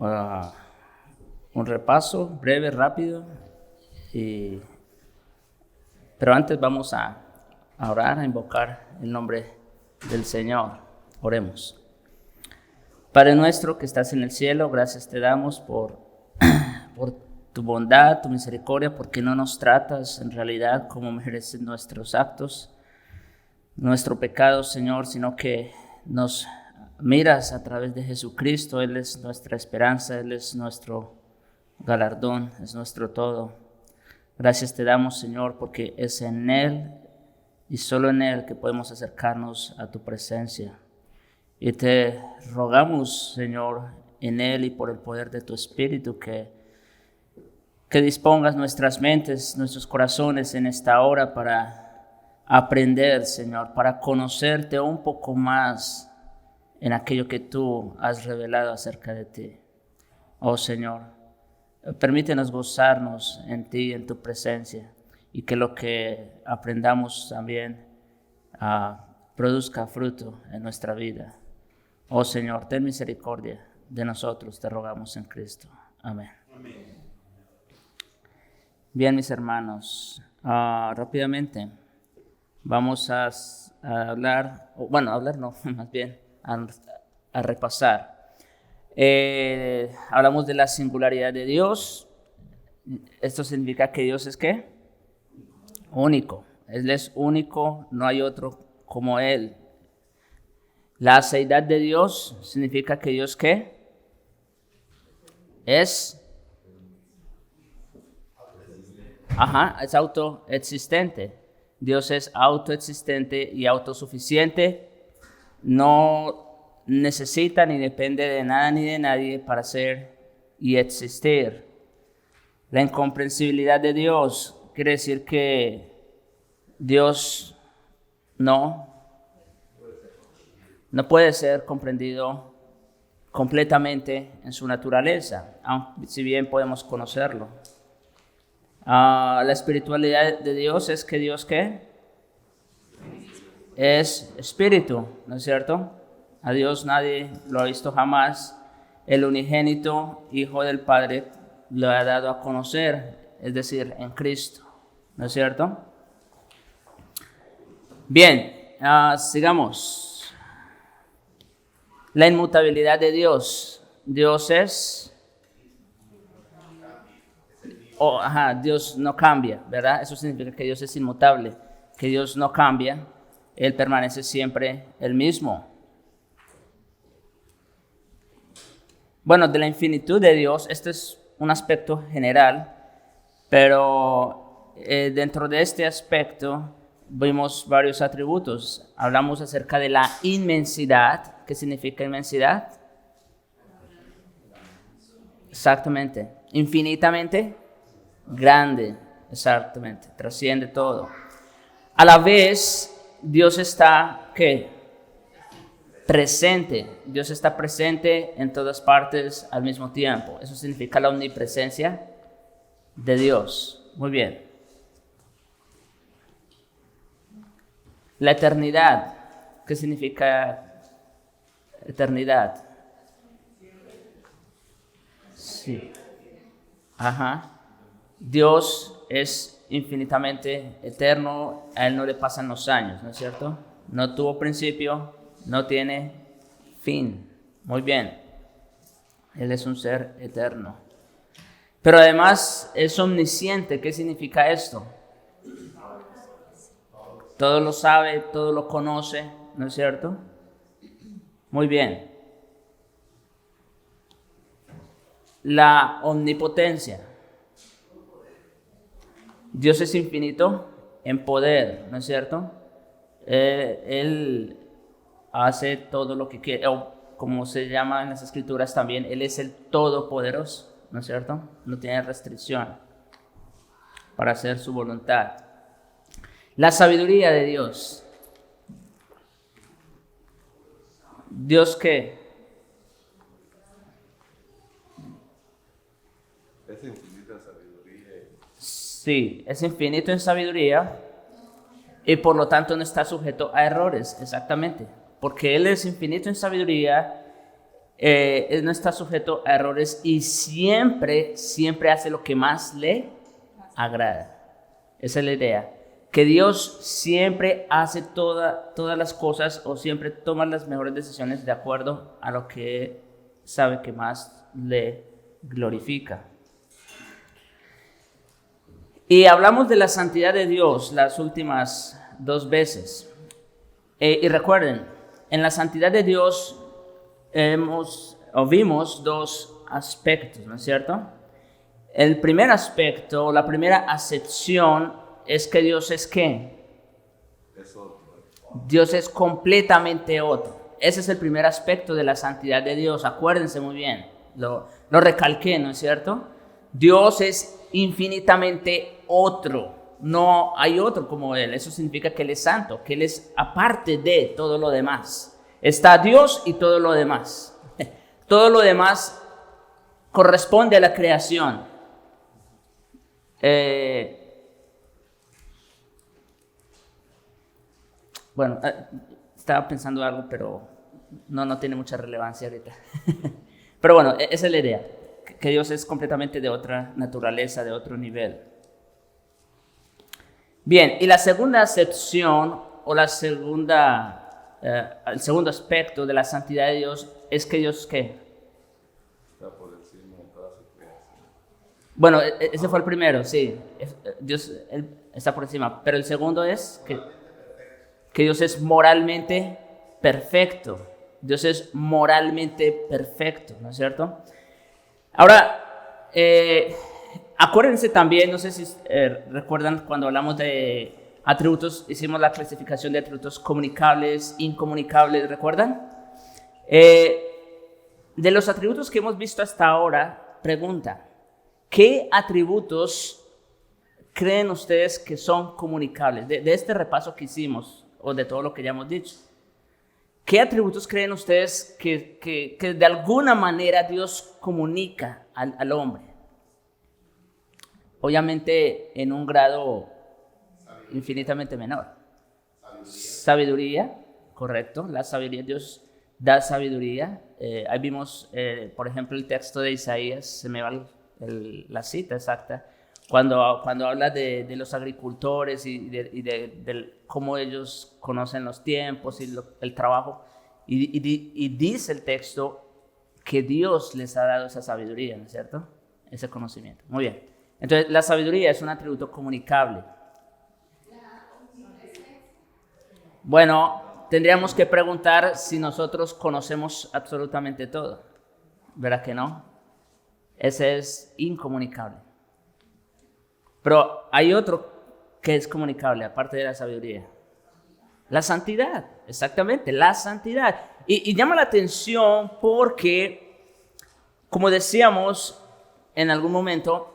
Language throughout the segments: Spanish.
ah, un repaso breve, rápido, pero antes vamos a orar, a invocar el nombre del Señor. Oremos. Padre nuestro que estás en el cielo, gracias te damos por tu bondad, tu misericordia, porque no nos tratas en realidad como merecen nuestros actos, nuestro pecado, Señor, sino que nos miras a través de Jesucristo. Él es nuestra esperanza, Él es nuestro galardón, es nuestro todo. Gracias te damos, Señor, porque es en Él y solo en Él que podemos acercarnos a tu presencia. Y te rogamos, Señor, en Él y por el poder de tu Espíritu, que dispongas nuestras mentes, nuestros corazones en esta hora para aprender, Señor, para conocerte un poco más en aquello que tú has revelado acerca de ti. Oh Señor, permítenos gozarnos en ti, en tu presencia, y que lo que aprendamos también produzca fruto en nuestra vida. Oh Señor, ten misericordia de nosotros, te rogamos en Cristo. Amén. Amén. Bien, mis hermanos, rápidamente vamos a hablar, más bien a repasar. Hablamos de la singularidad de Dios. Esto significa que Dios es ¿qué? Único. Él es único, no hay otro como Él. La aceidad de Dios significa que Dios ¿qué? Es autoexistente. Dios es autoexistente y autosuficiente. No necesita ni depende de nada ni de nadie para ser y existir. La incomprensibilidad de Dios quiere decir que Dios no puede ser comprendido completamente en su naturaleza, aunque si bien podemos conocerlo. La espiritualidad de Dios es que Dios ¿qué? Es espíritu, ¿no es cierto? A Dios nadie lo ha visto jamás. El unigénito Hijo del Padre lo ha dado a conocer, es decir, en Cristo, ¿no es cierto? Bien, sigamos. La inmutabilidad de Dios. Dios es... Dios no cambia, ¿verdad? Eso significa que Dios es inmutable, que Dios no cambia, Él permanece siempre el mismo. Bueno, de la infinitud de Dios, este es un aspecto general, pero dentro de este aspecto vimos varios atributos. Hablamos acerca de la inmensidad. ¿Qué significa inmensidad? Exactamente. Infinitamente grande, exactamente, trasciende todo. A la vez, Dios está, ¿qué? Presente. Dios está presente en todas partes al mismo tiempo. Eso significa la omnipresencia de Dios. Muy bien. La eternidad. ¿Qué significa eternidad? Sí. Dios es infinitamente eterno, a Él no le pasan los años, ¿no es cierto? No tuvo principio, no tiene fin. Muy bien, Él es un ser eterno. Pero además es omnisciente. ¿Qué significa esto? Todo lo sabe, todo lo conoce, ¿no es cierto? Muy bien. La omnipotencia. Dios es infinito en poder, ¿no es cierto? Él hace todo lo que quiere, o como se llama en las escrituras también, Él es el todopoderoso, ¿no es cierto? No tiene restricción para hacer su voluntad. La sabiduría de Dios. ¿Dios qué? Es infinita sabiduría. Sí, es infinito en sabiduría y por lo tanto no está sujeto a errores, exactamente. Porque Él es infinito en sabiduría, no está sujeto a errores y siempre hace lo que más le agrada. Esa es la idea. Que Dios siempre hace todas las cosas o siempre toma las mejores decisiones de acuerdo a lo que sabe que más le glorifica. Y hablamos de la santidad de Dios las últimas 2 veces. Y recuerden, en la santidad de Dios vimos 2 aspectos, ¿no es cierto? El primer aspecto, la primera acepción es que Dios es ¿qué? Es otro. Dios es completamente otro. Ese es el primer aspecto de la santidad de Dios. Acuérdense muy bien, lo recalqué, ¿no es cierto? Dios es infinitamente otro. No hay otro como Él. Eso significa que Él es santo, que Él es aparte de todo lo demás. Está Dios y todo lo demás. Todo lo demás corresponde a la creación. Bueno, estaba pensando algo, pero no tiene mucha relevancia ahorita. Pero bueno, esa es la idea, que Dios es completamente de otra naturaleza, de otro nivel. Bien, y la segunda acepción, o el segundo aspecto de la santidad de Dios, es que Dios, ¿qué? Está por encima de toda su creación. Bueno, ese fue el primero, sí. Dios Él está por encima. Pero el segundo es que Dios es moralmente perfecto. Dios es moralmente perfecto, ¿no es cierto? Ahora, acuérdense también, no sé si recuerdan cuando hablamos de atributos, hicimos la clasificación de atributos comunicables, incomunicables, ¿recuerdan? De los atributos que hemos visto hasta ahora, pregunta, ¿qué atributos creen ustedes que son comunicables? De este repaso que hicimos, o de todo lo que ya hemos dicho, ¿qué atributos creen ustedes que de alguna manera Dios comunica al hombre? Obviamente en un grado infinitamente menor. Sabiduría, correcto, la sabiduría, Dios da sabiduría. Ahí vimos, por ejemplo, el texto de Isaías, se me va la cita exacta, cuando habla de los agricultores y de cómo ellos conocen los tiempos y el trabajo, y dice el texto que Dios les ha dado esa sabiduría, ¿no es cierto? Ese conocimiento. Muy bien. Entonces, la sabiduría es un atributo comunicable. Bueno, tendríamos que preguntar si nosotros conocemos absolutamente todo. ¿Verdad que no? Ese es incomunicable. Pero hay otro que es comunicable, aparte de la sabiduría. La santidad, exactamente, la santidad. Y llama la atención porque, como decíamos en algún momento,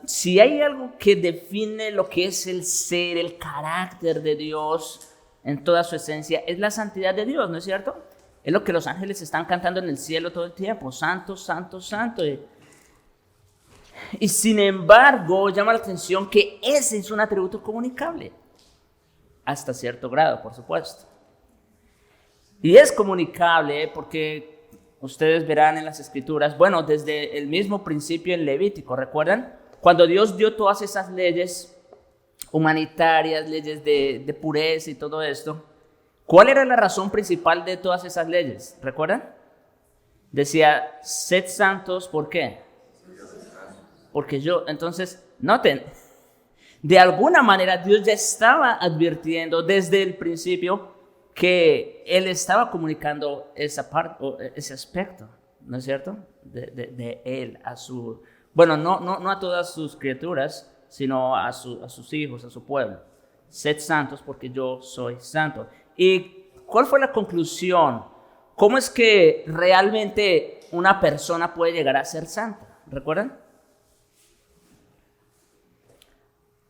si hay algo que define lo que es el ser, el carácter de Dios en toda su esencia, es la santidad de Dios, ¿no es cierto? Es lo que los ángeles están cantando en el cielo todo el tiempo, santo, santo, santo. Y sin embargo, llama la atención que ese es un atributo comunicable, hasta cierto grado, por supuesto. Y es comunicable porque ustedes verán en las Escrituras, bueno, desde el mismo principio en Levítico, ¿recuerdan? Cuando Dios dio todas esas leyes humanitarias, leyes de pureza y todo esto, ¿cuál era la razón principal de todas esas leyes? ¿Recuerdan? Decía, sed santos, ¿por qué? Porque entonces, noten, de alguna manera Dios ya estaba advirtiendo desde el principio que Él estaba comunicando esa parte, o ese aspecto, ¿no es cierto? De Él a su, bueno, no a todas sus criaturas, sino a sus hijos, a su pueblo. Sed santos porque yo soy santo. ¿Y cuál fue la conclusión? ¿Cómo es que realmente una persona puede llegar a ser santa? ¿Recuerdan?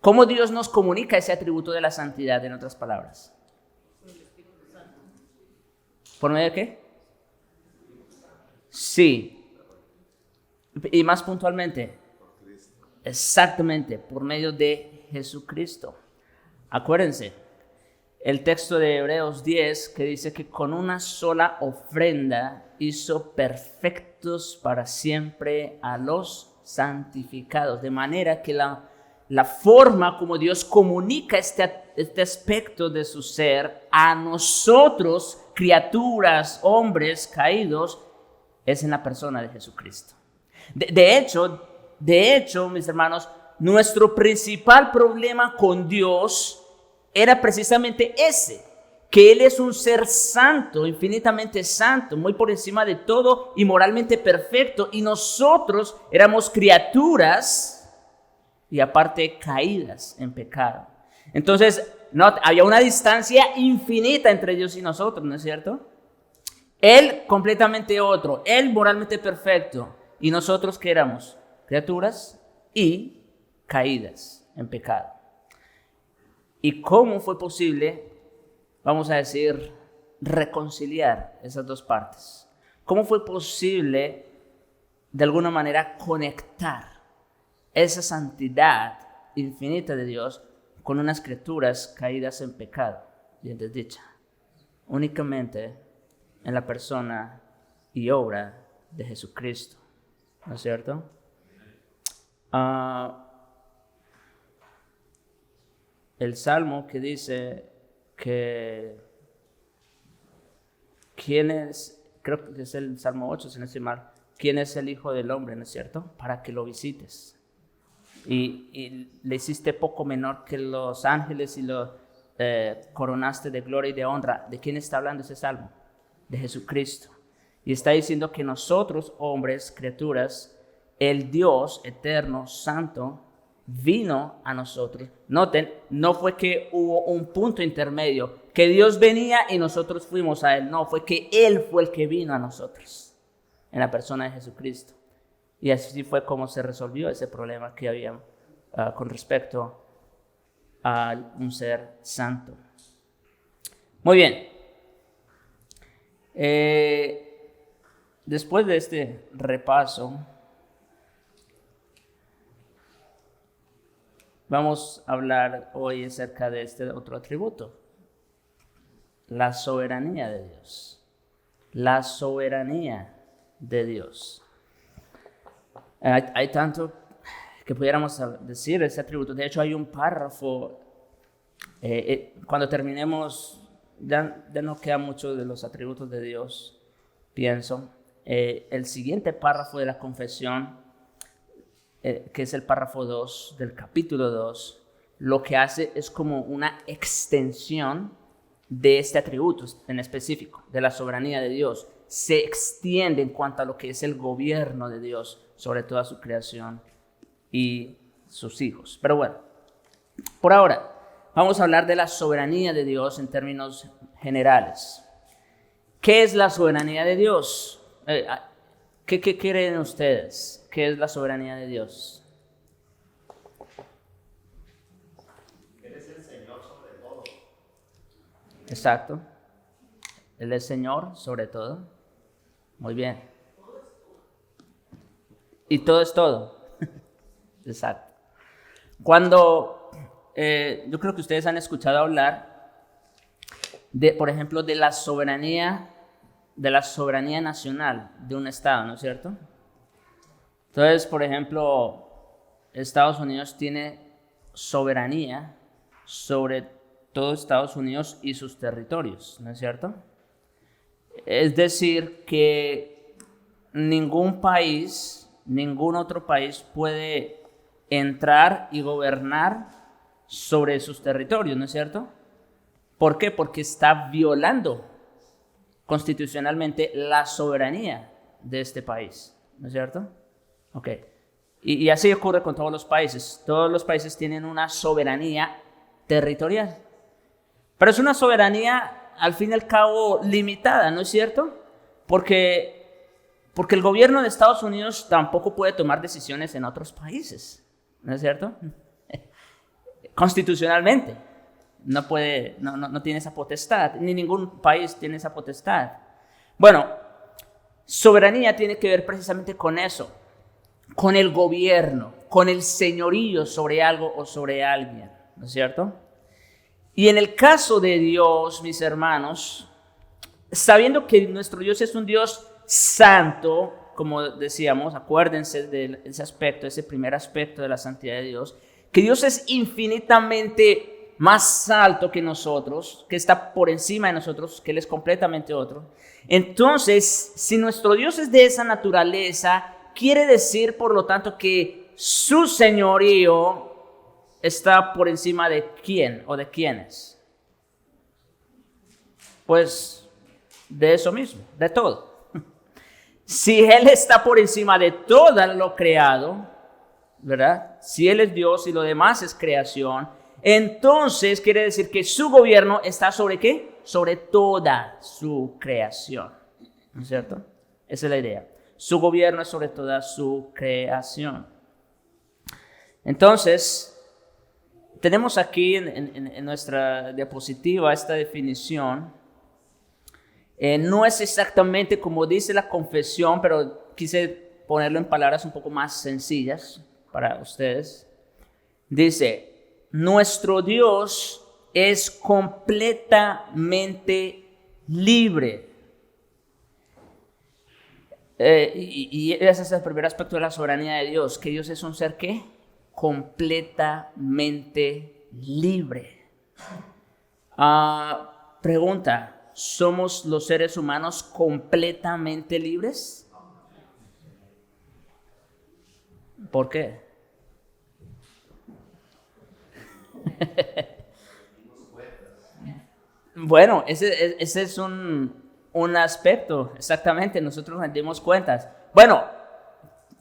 ¿Cómo Dios nos comunica ese atributo de la santidad, en otras palabras? ¿Por medio de qué? Sí. Y más puntualmente, exactamente, por medio de Jesucristo. Acuérdense, el texto de Hebreos 10 que dice que con una sola ofrenda hizo perfectos para siempre a los santificados. De manera que la forma como Dios comunica este aspecto de su ser a nosotros, criaturas, hombres caídos, es en la persona de Jesucristo. De hecho, mis hermanos, nuestro principal problema con Dios era precisamente ese, que Él es un ser santo, infinitamente santo, muy por encima de todo y moralmente perfecto, y nosotros éramos criaturas y aparte caídas en pecado. Entonces, había una distancia infinita entre Dios y nosotros, ¿no es cierto? Él completamente otro, Él moralmente perfecto, y nosotros que éramos criaturas y caídas en pecado. ¿Y cómo fue posible, vamos a decir, reconciliar esas dos partes? ¿Cómo fue posible, de alguna manera, conectar esa santidad infinita de Dios con unas criaturas caídas en pecado y en desdicha? Únicamente en la persona y obra de Jesucristo, ¿no es cierto? El Salmo que dice que ¿quién es? Creo que es el Salmo 8, si no estoy mal. ¿Quién es el Hijo del Hombre, no es cierto? Para que lo visites. Y le hiciste poco menor que los ángeles y lo coronaste de gloria y de honra. ¿De quién está hablando ese Salmo? De Jesucristo. Y está diciendo que nosotros, hombres, criaturas, el Dios eterno, santo, vino a nosotros. Noten, no fue que hubo un punto intermedio, que Dios venía y nosotros fuimos a Él. No, fue que Él fue el que vino a nosotros, en la persona de Jesucristo. Y así fue como se resolvió ese problema que había con respecto a un ser santo. Muy bien. Después de este repaso, vamos a hablar hoy acerca de este otro atributo, la soberanía de Dios. La soberanía de Dios. Hay tanto que pudiéramos decir de ese atributo. De hecho, hay un párrafo, cuando terminemos, ya no queda mucho de los atributos de Dios, pienso. El siguiente párrafo de la confesión, que es el párrafo 2 del capítulo 2, lo que hace es como una extensión de este atributo en específico, de la soberanía de Dios. Se extiende en cuanto a lo que es el gobierno de Dios sobre toda su creación y sus hijos. Pero bueno, por ahora vamos a hablar de la soberanía de Dios en términos generales. ¿Qué es la soberanía de Dios? ¿Qué creen ustedes? ¿Qué es la soberanía de Dios? Él es el Señor sobre todo. Exacto. Él es Señor sobre todo. Muy bien. Y todo es todo. Exacto. Cuando yo creo que ustedes han escuchado hablar de, por ejemplo, de la soberanía nacional de un estado, ¿no es cierto? Entonces, por ejemplo, Estados Unidos tiene soberanía sobre todo Estados Unidos y sus territorios, ¿no es cierto? Es decir, que ningún otro país puede entrar y gobernar sobre sus territorios, ¿no es cierto? ¿Por qué? Porque está violando constitucionalmente la soberanía de este país, ¿no es cierto? Ok. Y así ocurre con todos los países. Todos los países tienen una soberanía territorial. Pero es una soberanía, al fin y al cabo, limitada, ¿no es cierto? Porque el gobierno de Estados Unidos tampoco puede tomar decisiones en otros países, ¿no es cierto? Constitucionalmente. No puede, no tiene esa potestad, ni ningún país tiene esa potestad. Bueno, soberanía tiene que ver precisamente con eso, con el gobierno, con el señorío sobre algo o sobre alguien, ¿no es cierto? Y en el caso de Dios, mis hermanos, sabiendo que nuestro Dios es un Dios santo, como decíamos, acuérdense de ese aspecto, ese primer aspecto de la santidad de Dios, que Dios es infinitamente más alto que nosotros, que está por encima de nosotros, que Él es completamente otro. Entonces, si nuestro Dios es de esa naturaleza, quiere decir, por lo tanto, que su señorío está por encima de quién o de quiénes. Pues de eso mismo, de todo. Si Él está por encima de todo lo creado, ¿verdad? Si Él es Dios y lo demás es creación, entonces quiere decir que su gobierno está sobre ¿qué? Sobre toda su creación, ¿no es cierto? Esa es la idea. Su gobierno es sobre toda su creación. Entonces, tenemos aquí en nuestra diapositiva esta definición. No es exactamente como dice la confesión, pero quise ponerlo en palabras un poco más sencillas para ustedes. Dice, nuestro Dios es completamente libre. Y ese es el primer aspecto de la soberanía de Dios, que Dios es un ser ¿qué? Completamente libre. Pregunta. ¿Somos los seres humanos completamente libres? ¿Por qué? Bueno, ese es un aspecto, exactamente, nosotros rendimos cuentas. Bueno,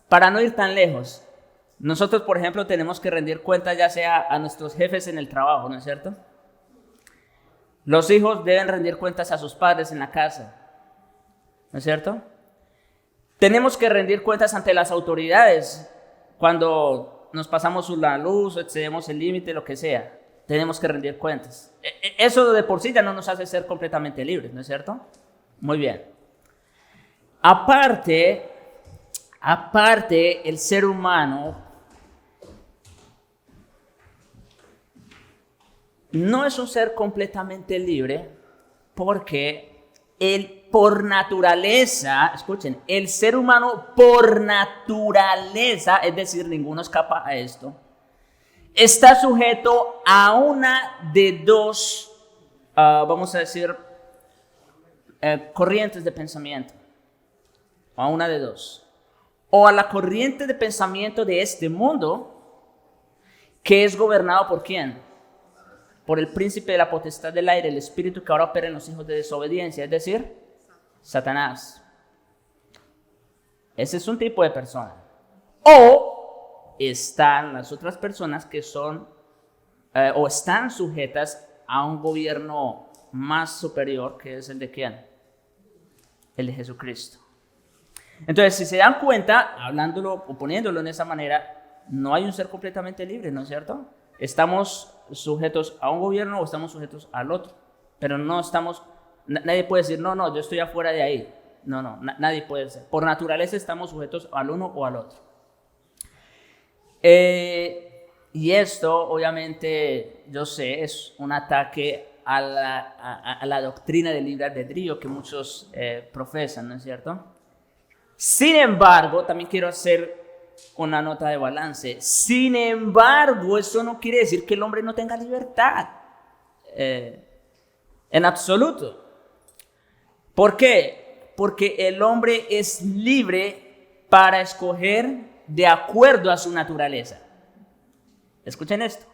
para no ir tan lejos, nosotros, por ejemplo, tenemos que rendir cuentas ya sea a nuestros jefes en el trabajo, ¿no es cierto? Los hijos deben rendir cuentas a sus padres en la casa, ¿no es cierto? Tenemos que rendir cuentas ante las autoridades cuando nos pasamos la luz o excedemos el límite, lo que sea. Tenemos que rendir cuentas. Eso de por sí ya no nos hace ser completamente libres, ¿no es cierto? Muy bien. Aparte, el ser humano no es un ser completamente libre porque él por naturaleza, escuchen, el ser humano por naturaleza, es decir, ninguno escapa a esto, está sujeto a una de dos, vamos a decir, corrientes de pensamiento, a una de dos, o a la corriente de pensamiento de este mundo, que es gobernado por ¿quién? Por el príncipe de la potestad del aire, el espíritu que ahora opera en los hijos de desobediencia, es decir, Satanás. Ese es un tipo de persona. O están las otras personas que son o están sujetas a un gobierno más superior, que es el de ¿quién? El de Jesucristo. Entonces, si se dan cuenta, hablándolo o poniéndolo en esa manera, no hay un ser completamente libre, ¿no es cierto? Estamos sujetos a un gobierno o estamos sujetos al otro, pero no estamos, nadie puede decir, no, yo estoy afuera de ahí. No, nadie puede ser. Por naturaleza estamos sujetos al uno o al otro. Y esto, obviamente, yo sé, es un ataque a la doctrina del libre albedrío que muchos profesan, ¿no es cierto? Sin embargo, también quiero hacer una nota de balance. Sin embargo, eso no quiere decir que el hombre no tenga libertad en absoluto. ¿Por qué? Porque el hombre es libre para escoger de acuerdo a su naturaleza. Escuchen esto.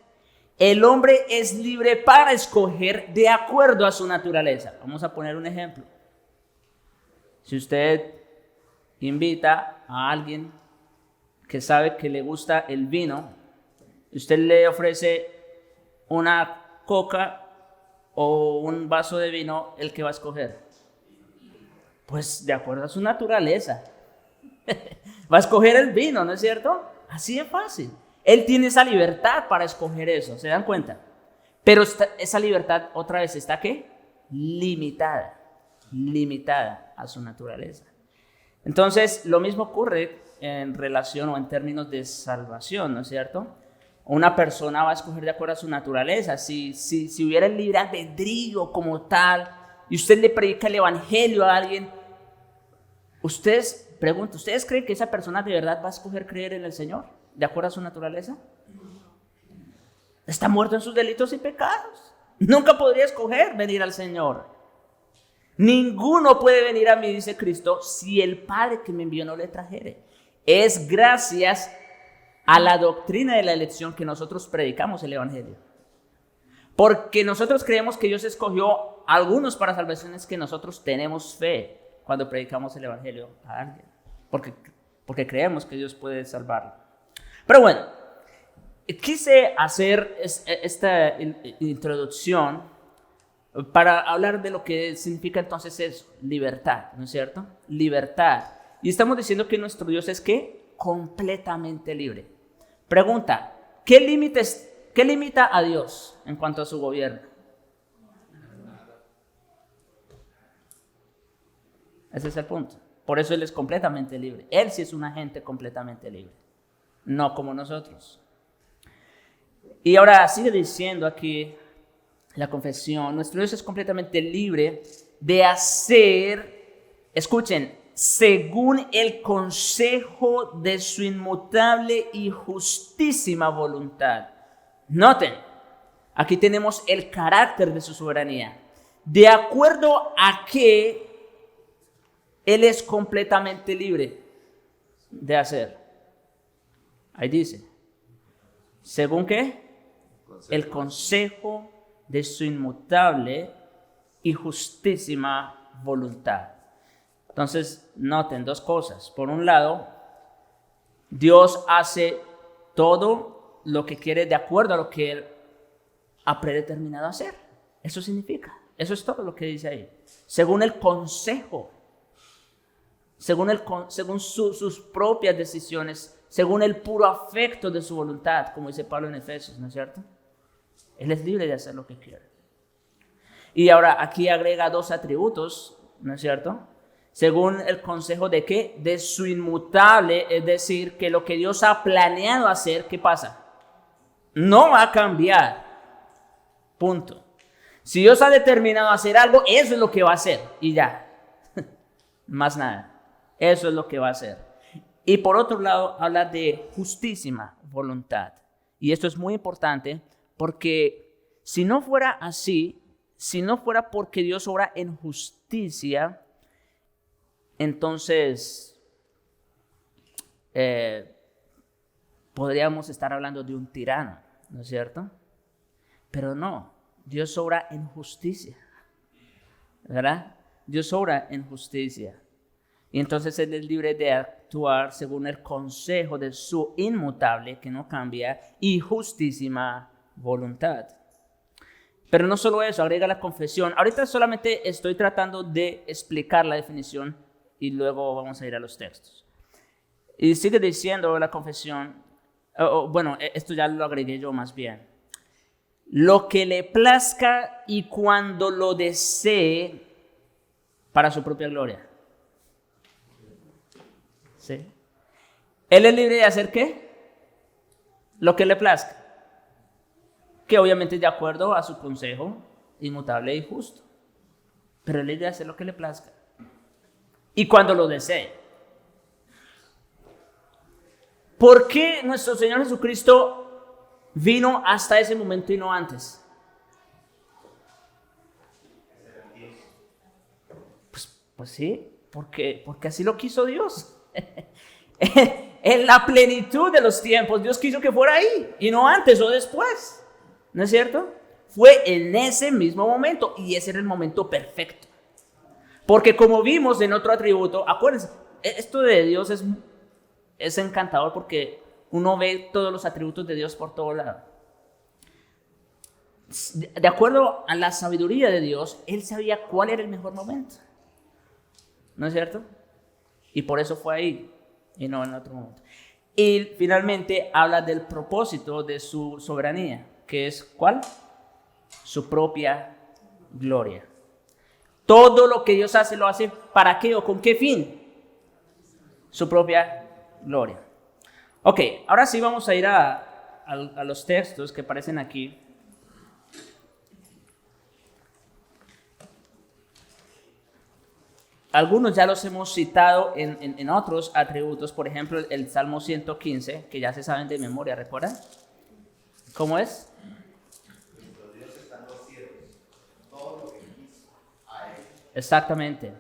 El hombre es libre para escoger de acuerdo a su naturaleza. Vamos a poner un ejemplo. Si usted invita a alguien que sabe que le gusta el vino, usted le ofrece una coca o un vaso de vino, ¿el que va a escoger? Pues de acuerdo a su naturaleza. Va a escoger el vino, ¿no es cierto? Así de fácil. Él tiene esa libertad para escoger eso, ¿se dan cuenta? Pero esa libertad otra vez está ¿qué? Limitada a su naturaleza. Entonces, lo mismo ocurre en relación o en términos de salvación, ¿no es cierto? Una persona va a escoger de acuerdo a su naturaleza. Si hubiera el libre albedrío como tal, y usted le predica el evangelio a alguien, ¿ustedes creen que esa persona de verdad va a escoger creer en el Señor de acuerdo a su naturaleza? Está muerto en sus delitos y pecados. Nunca podría escoger venir al Señor. Ninguno puede venir a mí, dice Cristo, si el Padre que me envió no le trajere. Es gracias a la doctrina de la elección que nosotros predicamos el evangelio. Porque nosotros creemos que Dios escogió a algunos para salvaciones, que nosotros tenemos fe cuando predicamos el evangelio a alguien. Porque creemos que Dios puede salvarlo. Pero bueno, quise hacer esta introducción para hablar de lo que significa entonces eso, libertad, ¿no es cierto? Libertad. Y estamos diciendo que nuestro Dios es ¿qué? Completamente libre. Pregunta, ¿qué limita a Dios en cuanto a su gobierno? Ese es el punto. Por eso Él es completamente libre. Él sí es un agente completamente libre, no como nosotros. Y ahora sigue diciendo aquí la confesión, nuestro Dios es completamente libre de hacer, escuchen, según el consejo de su inmutable y justísima voluntad. Noten, aquí tenemos el carácter de su soberanía. De acuerdo a que Él es completamente libre de hacer. Ahí dice, ¿según qué? El consejo de su inmutable y justísima voluntad. Entonces, noten dos cosas. Por un lado, Dios hace todo lo que quiere de acuerdo a lo que Él ha predeterminado hacer. Eso significa, eso es todo lo que dice ahí. Según el consejo, según sus propias decisiones, según el puro afecto de su voluntad, como dice Pablo en Efesios, ¿no es cierto? Él es libre de hacer lo que quiere. Y ahora aquí agrega dos atributos, ¿no es cierto? Según el consejo de ¿qué? De su inmutable, es decir, que lo que Dios ha planeado hacer, ¿qué pasa? No va a cambiar. Punto. Si Dios ha determinado hacer algo, eso es lo que va a hacer. Y ya. Más nada. Eso es lo que va a hacer. Y por otro lado, habla de justísima voluntad. Y esto es muy importante porque si no fuera así, si no fuera porque Dios obra en justicia, entonces podríamos estar hablando de un tirano, ¿no es cierto? Pero no, Dios obra en justicia, ¿verdad? Dios obra en justicia. Y entonces Él es libre de actuar según el consejo de su inmutable, que no cambia, y justísima voluntad. Pero no solo eso, agrega la confesión. Ahorita solamente estoy tratando de explicar la definición y luego vamos a ir a los textos. Y sigue diciendo la confesión, bueno, esto ya lo agregué yo más bien. Lo que le plazca y cuando lo desee para su propia gloria. ¿Sí? Él es libre de hacer ¿qué? Lo que le plazca. Que obviamente es de acuerdo a su consejo inmutable y justo. Pero él es libre de hacer lo que le plazca. Y cuando lo desee. ¿Por qué nuestro Señor Jesucristo vino hasta ese momento y no antes? Pues sí, porque así lo quiso Dios. En la plenitud de los tiempos, Dios quiso que fuera ahí y no antes o después. ¿No es cierto? Fue en ese mismo momento y ese era el momento perfecto. Porque como vimos en otro atributo, acuérdense, esto de Dios es encantador porque uno ve todos los atributos de Dios por todo lado. De acuerdo a la sabiduría de Dios, Él sabía cuál era el mejor momento. ¿No es cierto? Y por eso fue ahí y no en otro momento. Y finalmente habla del propósito de su soberanía, que es ¿cuál? Su propia gloria. Todo lo que Dios hace, lo hace ¿para qué o con qué fin? Su propia gloria. Ok, ahora sí vamos a ir a a los textos que aparecen aquí, algunos ya los hemos citado en otros atributos, por ejemplo, el Salmo 115, que ya se saben de memoria, ¿recuerdan? ¿Cómo es? Nuestro Dios está en los cielos. Todo lo que quiso a Él. Exactamente.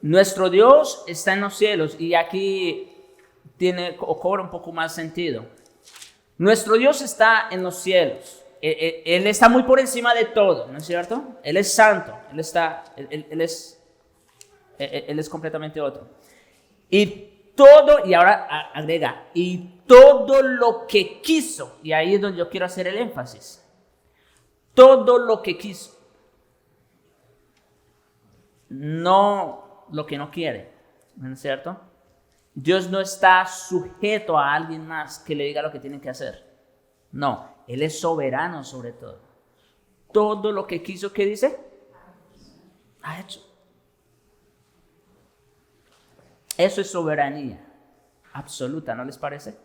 Nuestro Dios está en los cielos, y aquí cobra un poco más sentido. Nuestro Dios está en los cielos. Él está muy por encima de todo, ¿no es cierto? Él es santo, Él es completamente otro. Y ahora agrega, y todo lo que quiso, y ahí es donde yo quiero hacer el énfasis. Todo lo que quiso. No lo que no quiere, ¿no es cierto? Dios no está sujeto a alguien más que le diga lo que tiene que hacer. No, Él es soberano sobre todo. Todo lo que quiso, ¿qué dice? Ha hecho. Eso es soberanía absoluta, ¿no les parece?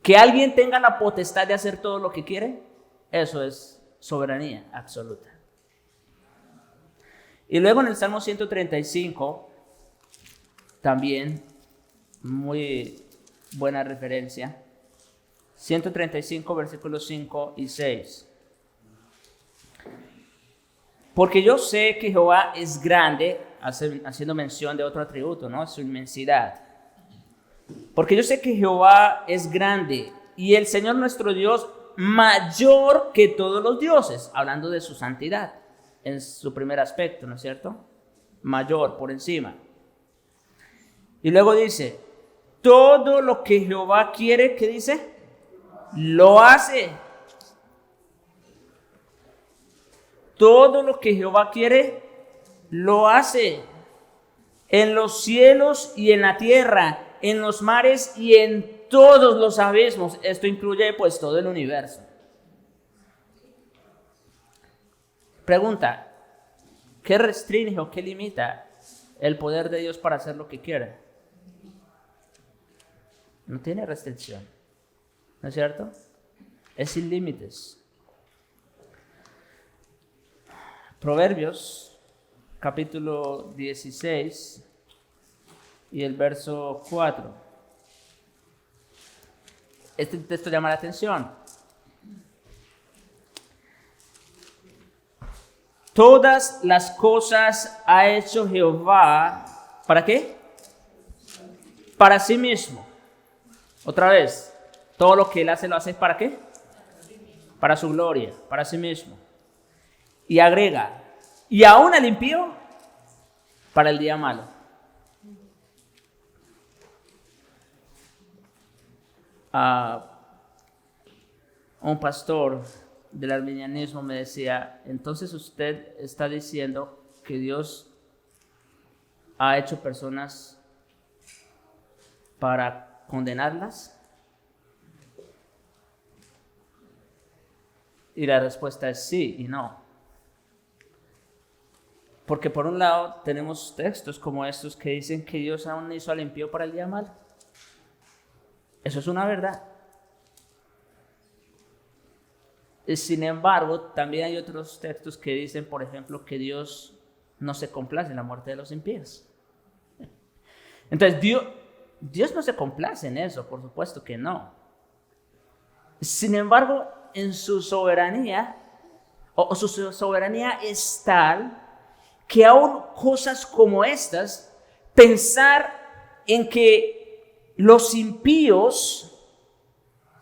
Que alguien tenga la potestad de hacer todo lo que quiere, eso es soberanía absoluta. Y luego en el Salmo 135, también muy buena referencia, 135 versículos 5 y 6. Porque yo sé que Jehová es grande, haciendo mención de otro atributo, ¿no? Su inmensidad. Porque yo sé que Jehová es grande y el Señor nuestro Dios mayor que todos los dioses, hablando de su santidad en su primer aspecto, ¿no es cierto? Mayor, por encima. Y luego dice, todo lo que Jehová quiere, ¿qué dice? Lo hace. Todo lo que Jehová quiere, lo hace. En los cielos y en la tierra, en los mares y en todos los abismos. Esto incluye pues todo el universo. Pregunta, ¿qué restringe o qué limita el poder de Dios para hacer lo que quiere? No tiene restricción, ¿no es cierto? Es sin límites. Proverbios, capítulo 16 y el verso 4. Este texto llama la atención. Todas las cosas ha hecho Jehová, ¿para qué? Para sí mismo. Otra vez, todo lo que Él hace, ¿lo hace para qué? Para su gloria, para sí mismo. Y agrega, y aún al impío, para el día malo. Un pastor del arminianismo me decía, entonces usted está diciendo que Dios ha hecho personas para condenarlas. Y la respuesta es sí y no. Porque por un lado tenemos textos como estos que dicen que Dios aún hizo al impío para el día malo. Eso es una verdad. Sin embargo, también hay otros textos que dicen, por ejemplo, que Dios no se complace en la muerte de los impíos. Entonces, Dios no se complace en eso, por supuesto que no. Sin embargo, en su soberanía, su soberanía es tal que aún cosas como estas, pensar en que los impíos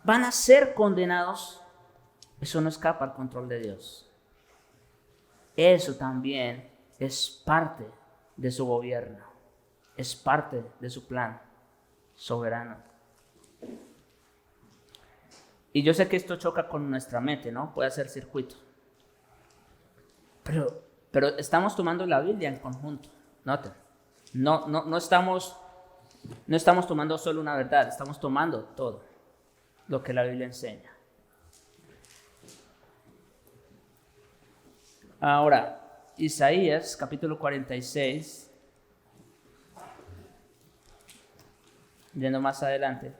van a ser condenados, eso no escapa al control de Dios. Eso también es parte de su gobierno, es parte de su plan soberano. Y yo sé que esto choca con nuestra mente, ¿no? Puede hacer circuito. Pero estamos tomando la Biblia en conjunto. Noten. No estamos tomando solo una verdad, estamos tomando todo lo que la Biblia enseña. Ahora, Isaías, capítulo 46, yendo más adelante.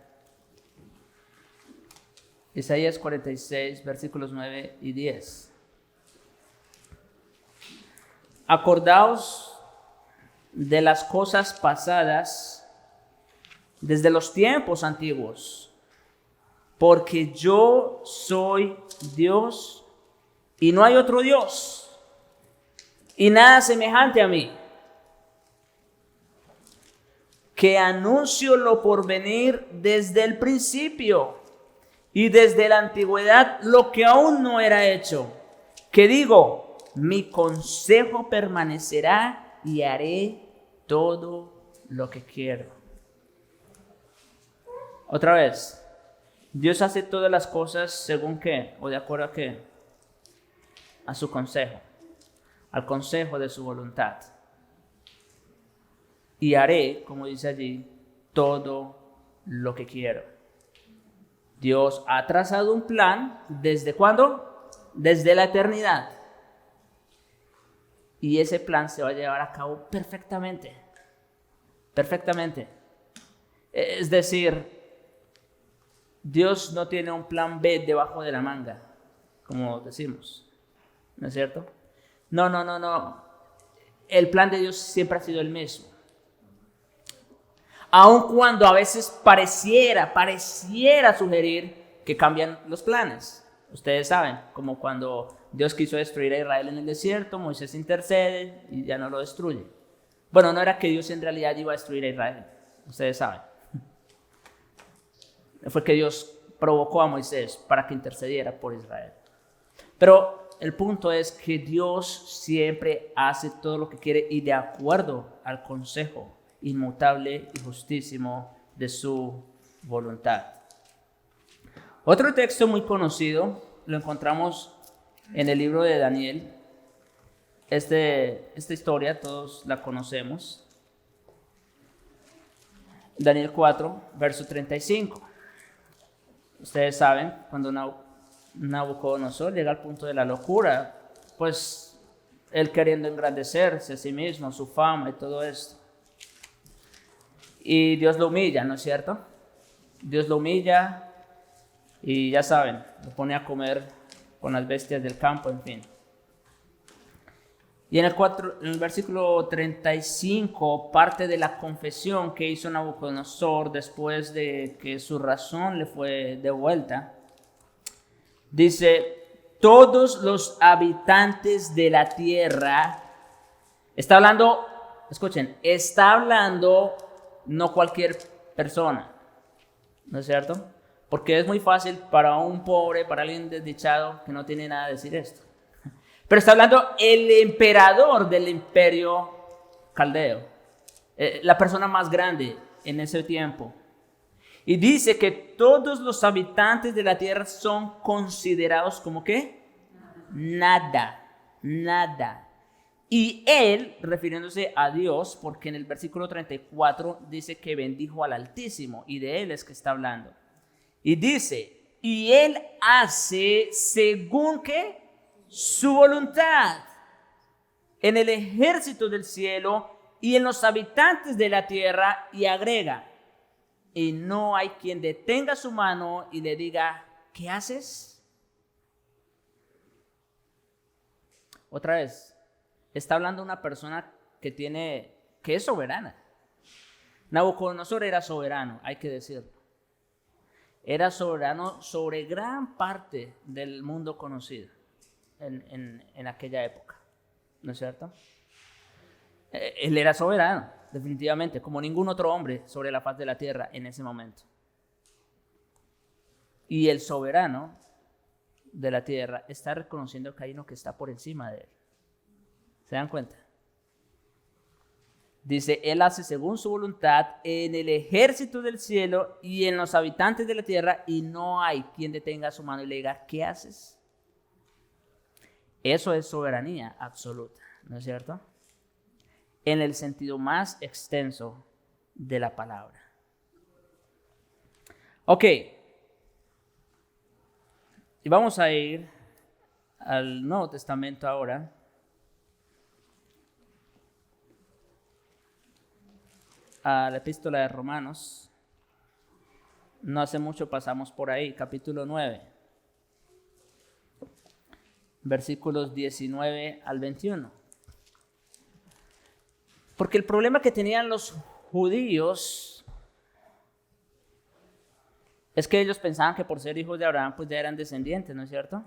Isaías 46, versículos 9 y 10. Acordaos de las cosas pasadas desde los tiempos antiguos, porque yo soy Dios y no hay otro Dios, y nada semejante a mí, que anuncio lo por venir desde el principio y desde la antigüedad lo que aún no era hecho, que digo, mi consejo permanecerá y haré todo lo que quiero. Otra vez, Dios hace todas las cosas según qué, o de acuerdo a qué, a su consejo, al consejo de su voluntad. Y haré, como dice allí, todo lo que quiero. Dios ha trazado un plan, ¿desde cuándo? Desde la eternidad. Y ese plan se va a llevar a cabo perfectamente. Perfectamente. Es decir, Dios no tiene un plan B debajo de la manga, como decimos. ¿No es cierto? No. El plan de Dios siempre ha sido el mismo. Aun cuando a veces pareciera sugerir que cambian los planes. Ustedes saben, como cuando Dios quiso destruir a Israel en el desierto, Moisés intercede y ya no lo destruye. Bueno, no era que Dios en realidad iba a destruir a Israel. Ustedes saben. Fue que Dios provocó a Moisés para que intercediera por Israel. Pero el punto es que Dios siempre hace todo lo que quiere y de acuerdo al consejo inmutable y justísimo de su voluntad. Otro texto muy conocido lo encontramos en el libro de Daniel. Esta historia todos la conocemos. Daniel 4, verso 35. Ustedes saben, cuando Nabucodonosor llega al punto de la locura, pues él queriendo engrandecerse a sí mismo, su fama y todo esto. Y Dios lo humilla, ¿no es cierto? Dios lo humilla y ya saben, lo pone a comer con las bestias del campo, en fin. Y en el versículo 35, parte de la confesión que hizo Nabucodonosor después de que su razón le fue devuelta, dice, todos los habitantes de la tierra, está hablando, escuchen, está hablando no cualquier persona, ¿no es cierto? Porque es muy fácil para un pobre, para alguien desdichado que no tiene nada de decir esto. Pero está hablando el emperador del imperio caldeo, la persona más grande en ese tiempo. Y dice que todos los habitantes de la tierra son considerados como ¿qué? Nada. Y él, refiriéndose a Dios, porque en el versículo 34 dice que bendijo al Altísimo, y de él es que está hablando. Y dice, y él hace según que su voluntad en el ejército del cielo y en los habitantes de la tierra, y agrega, y no hay quien detenga su mano y le diga, ¿qué haces? Otra vez. Está hablando una persona que es soberana. Nabucodonosor era soberano, hay que decirlo. Era soberano sobre gran parte del mundo conocido en aquella época, ¿no es cierto? Él era soberano, definitivamente, como ningún otro hombre sobre la faz de la tierra en ese momento. Y el soberano de la tierra está reconociendo que hay uno que está por encima de él. ¿Se dan cuenta? Dice, él hace según su voluntad en el ejército del cielo y en los habitantes de la tierra, y no hay quien detenga su mano y le diga, ¿qué haces? Eso es soberanía absoluta, ¿no es cierto? En el sentido más extenso de la palabra. Ok. Y vamos a ir al Nuevo Testamento ahora. A la epístola de Romanos. No hace mucho pasamos por ahí, capítulo 9, versículos 19 al 21. Porque el problema que tenían los judíos es que ellos pensaban que por ser hijos de Abraham pues ya eran descendientes, ¿no es cierto?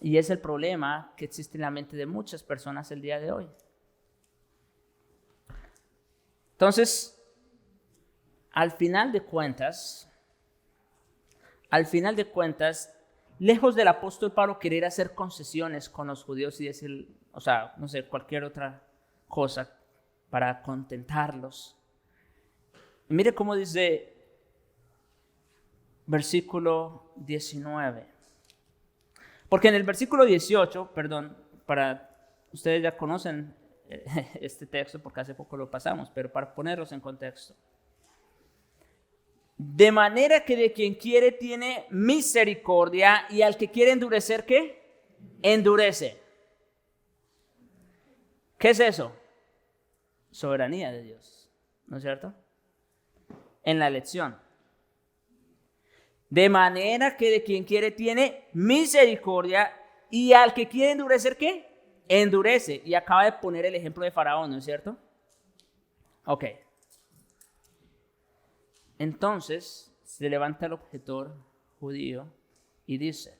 Y es el problema que existe en la mente de muchas personas el día de hoy. Entonces, al final de cuentas, lejos del apóstol Pablo querer hacer concesiones con los judíos y decir, o sea, no sé, cualquier otra cosa para contentarlos. Y mire cómo dice versículo 19. Porque en el versículo 18, ustedes ya conocen este texto porque hace poco lo pasamos, pero para ponerlos en contexto. De manera que de quien quiere tiene misericordia y al que quiere endurecer, ¿qué? Endurece. ¿Qué es eso? Soberanía de Dios, ¿no es cierto? En la elección. De manera que de quien quiere tiene misericordia y al que quiere endurecer, ¿qué? Endurece. Y acaba de poner el ejemplo de Faraón, ¿no es cierto? Ok. Entonces se levanta el objetor judío y dice,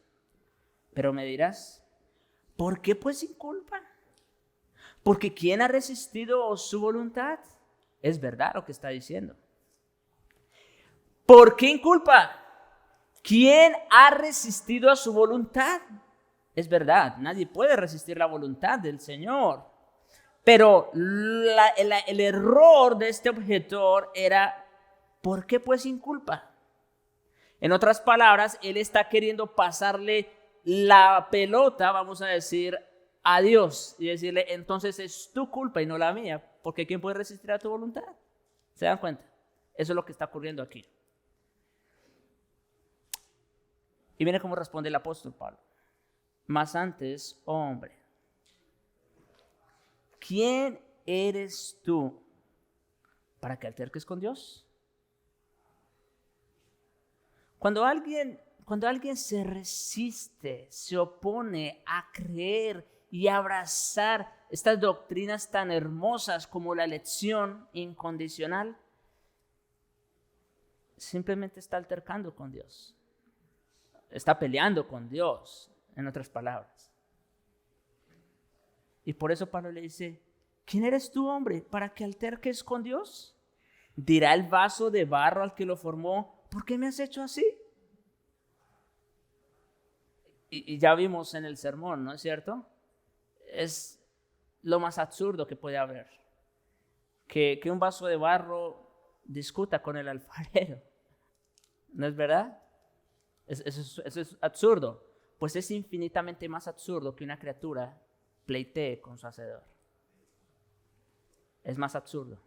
pero me dirás, ¿por qué pues sin culpa? Porque ¿quién ha resistido su voluntad? Es verdad lo que está diciendo. ¿Por qué inculpa? ¿Quién ha resistido a su voluntad? Es verdad, nadie puede resistir la voluntad del Señor. Pero el error de este objetor era, ¿por qué pues inculpa? En otras palabras, él está queriendo pasarle la pelota, vamos a decir, a Dios y decirle, entonces es tu culpa y no la mía, porque ¿quién puede resistir a tu voluntad? ¿Se dan cuenta? Eso es lo que está ocurriendo aquí. Y viene cómo responde el apóstol Pablo. Mas antes, oh hombre, ¿quién eres tú para que alterques con Dios? Cuando alguien se resiste, se opone a creer y abrazar estas doctrinas tan hermosas como la elección incondicional, simplemente está altercando con Dios. Está peleando con Dios, en otras palabras. Y por eso Pablo le dice, ¿quién eres tú, hombre, para que alterques con Dios? Dirá el vaso de barro al que lo formó, ¿por qué me has hecho así? Y ya vimos en el sermón, ¿no es cierto? Es lo más absurdo que puede haber. Que un vaso de barro discuta con el alfarero. ¿No es verdad? Eso es absurdo. Pues es infinitamente más absurdo que una criatura pleitee con su hacedor. Es más absurdo.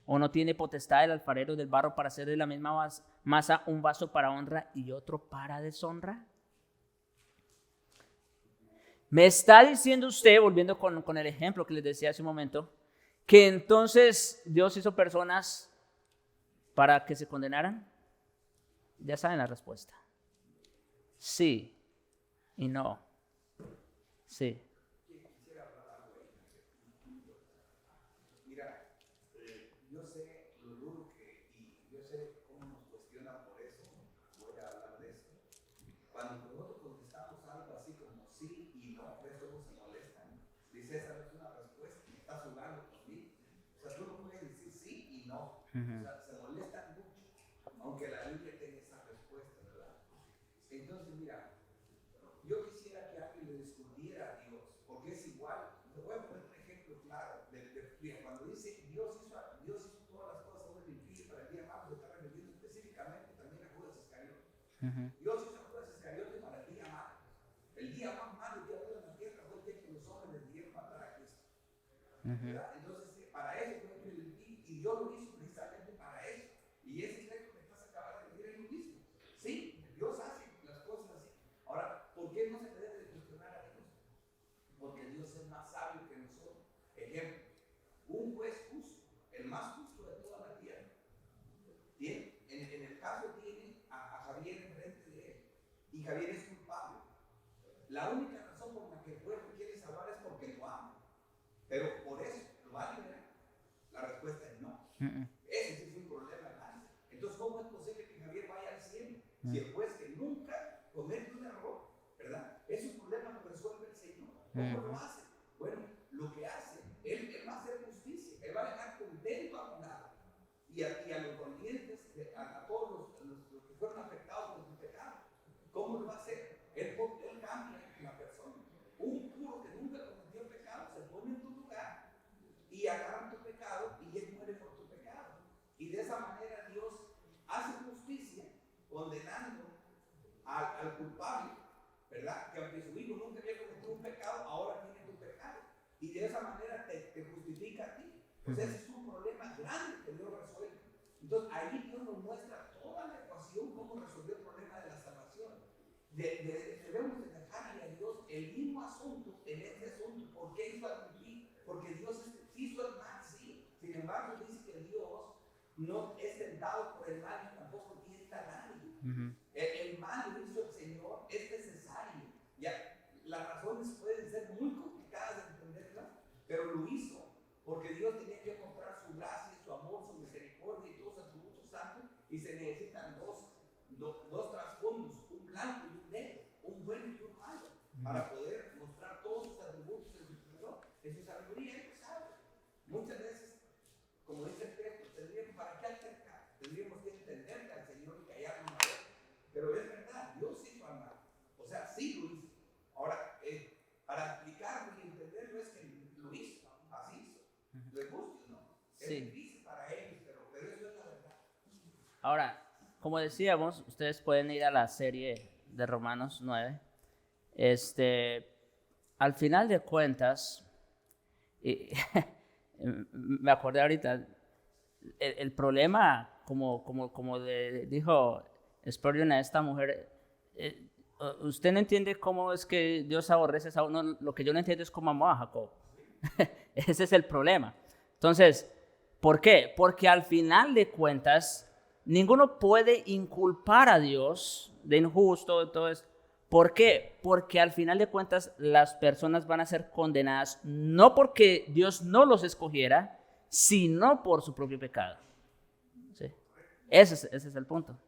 ¿O no tiene potestad el alfarero del barro para hacer de la misma masa un vaso para honra y otro para deshonra? Me está diciendo usted, volviendo con el ejemplo que les decía hace un momento, que entonces Dios hizo personas para que se condenaran. Ya saben la respuesta. Sí y no. Sí. Mira, yo sé lo duro y yo sé cómo nos cuestionan por eso. Voy a hablar de eso. Cuando nosotros contestamos algo así como sí y no, ves cómo se molestan. Dice, esa no es una respuesta, estás jugando conmigo. O sea, tú no puedes decir sí y no. O sea, se molestan mucho, aunque la Biblia tenga esa respuesta, ¿verdad? Entonces, mira, yo quisiera que alguien le descubriera a Dios, porque es igual. Te voy a poner un ejemplo claro. Mira, cuando dice Dios hizo todas las cosas sobre el impío para el día malo, se está refiriendo específicamente también a Judas Iscariote. Dios hizo a Judas Iscariote para el día malo. El día más malo que ha habido en la tierra fue el día que los hombres decidieron matar a Cristo. ¿Verdad? Entonces, para eso fue el impío, y Dios lo hizo precisamente para eso. Y ese ejemplo que estás acabando de decir es lo mismo. Sí, Dios hace las cosas así. Ahora, ¿por qué no se le debe de cuestionar a Dios? Porque Dios es más sabio que nosotros. Ejemplo, un juez justo, el más justo de Javier es culpable. La única razón por la que el pueblo quiere salvar es porque lo ama. Pero por eso, ¿lo va a liberar? La respuesta es no. Ese sí es un problema grande. Entonces, ¿cómo es posible que Javier vaya al cielo? Si el juez que nunca comete un error, ¿verdad? Es un problema que resuelve el Señor. ¿Cómo lo hace? Bueno, lo que hace, él va a hacer justicia. Él va a dejar contento a un lado. Y a los dolientes, a todos los que fueron afectados por su pecado. ¿Cómo lo va a hacer? Él cambia la persona. Un puro que nunca cometió pecado se pone en tu lugar y agarra tu pecado y él muere por tu pecado. Y de esa manera Dios hace justicia condenando al culpable, ¿verdad? Que aunque su hijo nunca había cometido un pecado, ahora tiene tu pecado. Y de esa manera te justifica a ti. Pues ese es un problema grande que Dios resuelve. Entonces ahí Dios nos muestra toda la ecuación, cómo resolvió el problema de la salvación. Debemos de dejarle a Dios el mismo asunto en este asunto. ¿Por qué hizo al vivir? Porque Dios hizo el mal, sí. Sin embargo, dice que Dios no es tentado por el mal y tampoco tienta a nadie. El mal lo hizo el Señor, es necesario. Ya, las razones pueden ser muy complicadas de entenderlas, pero lo hizo porque Dios tenía que mostrar su gracia, su amor, su misericordia y todos sus atributos santos, y se necesitan dos trasfondos, un blanco y un negro, un bueno y un malo, para poder mostrar todos sus atributos en su sabiduría. Él lo sabe. Muchas veces, como dice el texto, tendríamos para qué acercar, tendríamos que entenderle al Señor y callarnos a él. Pero es verdad, Dios hizo al mal. O sea, sí lo hizo. Ahora, para explicarlo y entenderlo es que lo hizo, así hizo. ¿Les gusta o no? Es difícil para ellos, pero eso es la verdad. Ahora, como decíamos, ustedes pueden ir a la serie de Romanos 9. Al final de cuentas, me acordé ahorita, el problema, como dijo Spurgeon a esta mujer, usted no entiende cómo es que Dios aborrece a uno, lo que yo no entiendo es cómo amó a Jacob. Ese es el problema. Entonces, ¿por qué? Porque al final de cuentas, ninguno puede inculpar a Dios de injusto, de todo eso. ¿Por qué? Porque al final de cuentas las personas van a ser condenadas no porque Dios no los escogiera, sino por su propio pecado. ¿Sí? Ese es el punto.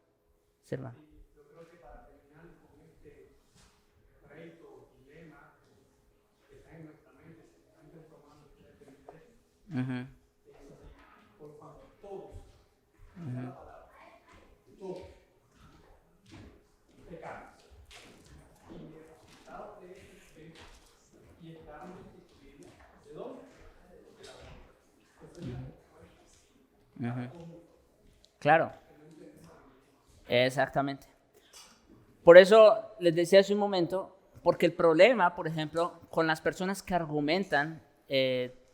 Sí, hermano. Yo creo que para terminar con este reto, dilema que está en nuestra mente, especialmente en Romanos 3:23, por cuanto todos, la palabra, todos pecamos. Y el resultado de eso es que y estamos destituidos de dónde? De la verdad. Claro. Exactamente. Por eso les decía hace un momento, porque el problema, por ejemplo, con las personas que argumentan,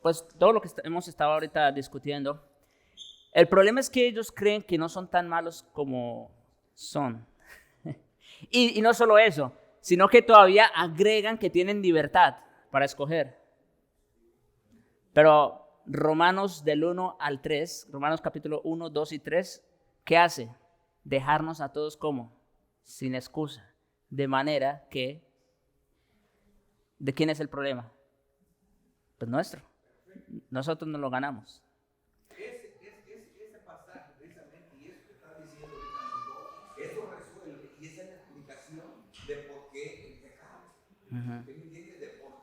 pues todo lo que hemos estado ahorita discutiendo, el problema es que ellos creen que no son tan malos como son. y no solo eso, sino que todavía agregan que tienen libertad para escoger. Pero Romanos del 1 al 3, Romanos capítulo 1, 2 y 3, ¿qué hace? Dejarnos a todos como sin excusa, de manera que ¿de quién es el problema? Pues nuestro. Nosotros no lo ganamos. Ese pasaje precisamente y eso que estás diciendo ahorita, eso resuelve y esa es la explicación de por qué el pecado. ¿Me entiendes? De por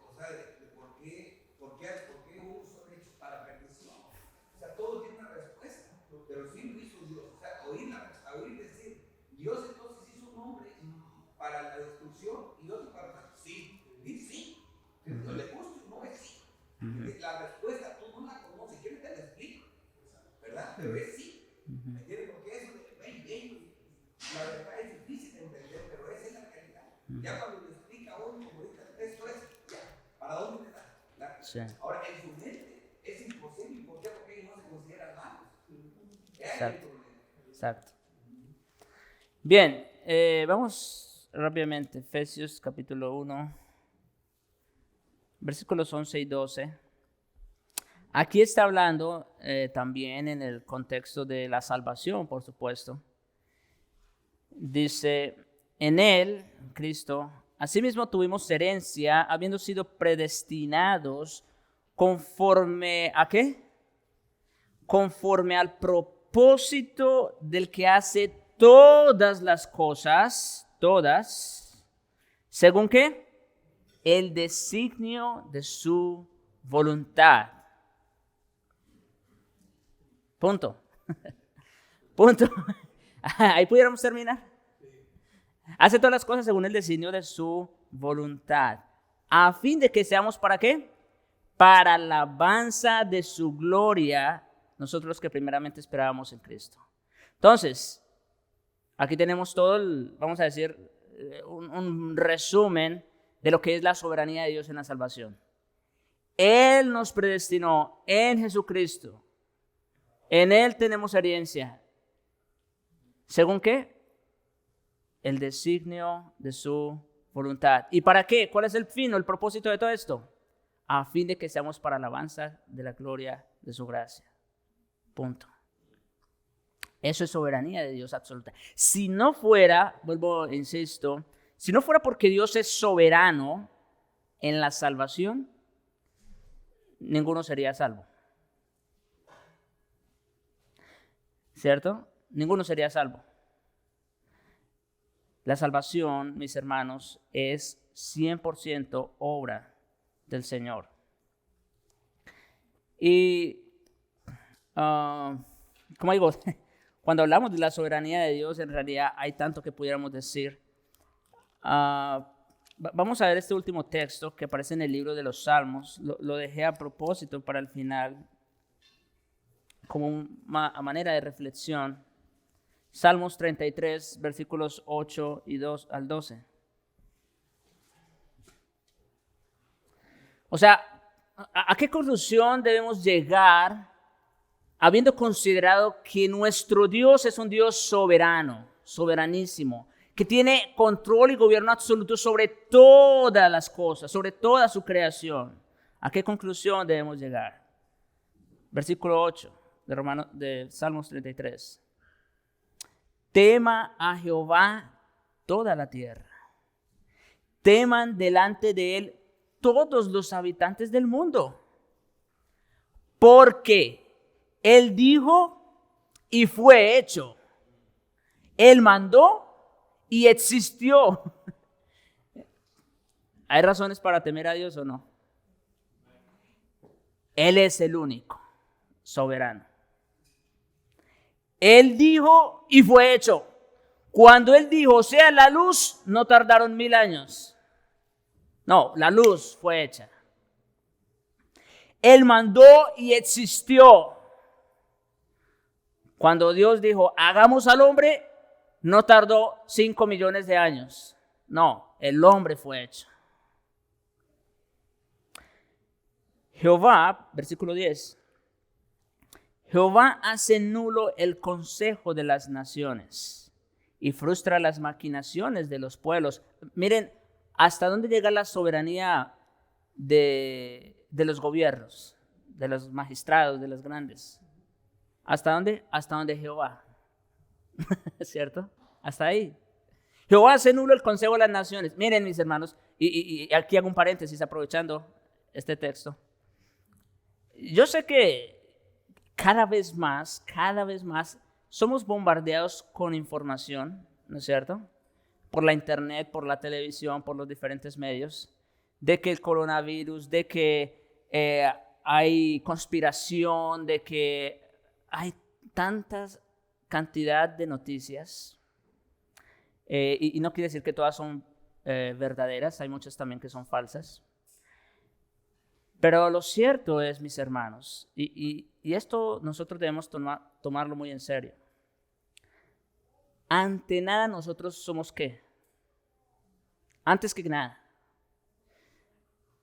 qué unos son hechos para perdición. O sea, todo tiene una respuesta, pero sí lo hizo Dios. O sea, oír decir, Dios entonces hizo un hombre para la destrucción y otro para la sí. Y sí. No le gusta, no es sí. La respuesta tú no la conoces, ¿quién te la explica? ¿Verdad? Pero es sí. ¿Me entiendes? Porque eso la verdad es difícil de entender, pero esa es la realidad. Ya cuando lo explica uno, como ahorita el texto es, ya, ¿para dónde le da? Sí. Ahora, en su mente es imposible. ¿Por qué? Porque ellos no se consideran malos. Exacto. Exacto. Bien, vamos rápidamente. Efesios capítulo 1, versículos 11 y 12. Aquí está hablando también en el contexto de la salvación, por supuesto. Dice, en Él, Cristo, asimismo tuvimos herencia, habiendo sido predestinados conforme ¿a qué? Conforme al propósito del que hace todas las cosas, todas, ¿según qué? El designio de su voluntad. Punto. Punto. Ahí pudiéramos terminar. Hace todas las cosas según el designio de su voluntad, a fin de que seamos ¿para qué? Para la alabanza de su gloria, nosotros que primeramente esperábamos en Cristo. Entonces, aquí tenemos todo, vamos a decir, un resumen de lo que es la soberanía de Dios en la salvación. Él nos predestinó en Jesucristo. En Él tenemos herencia. ¿Según qué? El designio de su voluntad. ¿Y para qué? ¿Cuál es el fin o el propósito de todo esto? A fin de que seamos para alabanza de la gloria de su gracia. Punto. Eso es soberanía de Dios absoluta. Si no fuera, vuelvo, insisto, si no fuera porque Dios es soberano en la salvación, ninguno sería salvo. ¿Cierto? Ninguno sería salvo. La salvación, mis hermanos, es 100% obra del Señor. Y, como digo, cuando hablamos de la soberanía de Dios, en realidad hay tanto que pudiéramos decir. Vamos a ver este último texto que aparece en el libro de los Salmos. Lo dejé a propósito para el final, como a manera de reflexión. Salmos 33, versículos 8 y 2 al 12. O sea, ¿a qué conclusión debemos llegar habiendo considerado que nuestro Dios es un Dios soberano, soberanísimo, que tiene control y gobierno absoluto sobre todas las cosas, sobre toda su creación? ¿A qué conclusión debemos llegar? Versículo 8 de Salmos 33. Tema a Jehová toda la tierra. Teman delante de él todos los habitantes del mundo. Porque él dijo y fue hecho. Él mandó y existió. ¿Hay razones para temer a Dios o no? Él es el único soberano. Él dijo y fue hecho. Cuando Él dijo, sea la luz, no tardaron 1000 años. No, la luz fue hecha. Él mandó y existió. Cuando Dios dijo, hagamos al hombre, no tardó 5 millones de años. No, el hombre fue hecho. Jehová, versículo 10. Jehová hace nulo el consejo de las naciones y frustra las maquinaciones de los pueblos. Miren, hasta dónde llega la soberanía de los gobiernos, de los magistrados, de los grandes. ¿Hasta dónde? Hasta donde Jehová. ¿Cierto? Hasta ahí. Jehová hace nulo el consejo de las naciones. Miren, mis hermanos, y aquí hago un paréntesis aprovechando este texto. Yo sé que cada vez más somos bombardeados con información, ¿no es cierto? Por la internet, por la televisión, por los diferentes medios, de que el coronavirus, de que hay conspiración, de que hay tanta cantidad de noticias. Y no quiere decir que todas son verdaderas, hay muchas también que son falsas. Pero lo cierto es, mis hermanos, y esto nosotros debemos tomarlo muy en serio. Ante nada nosotros somos ¿qué? Antes que nada.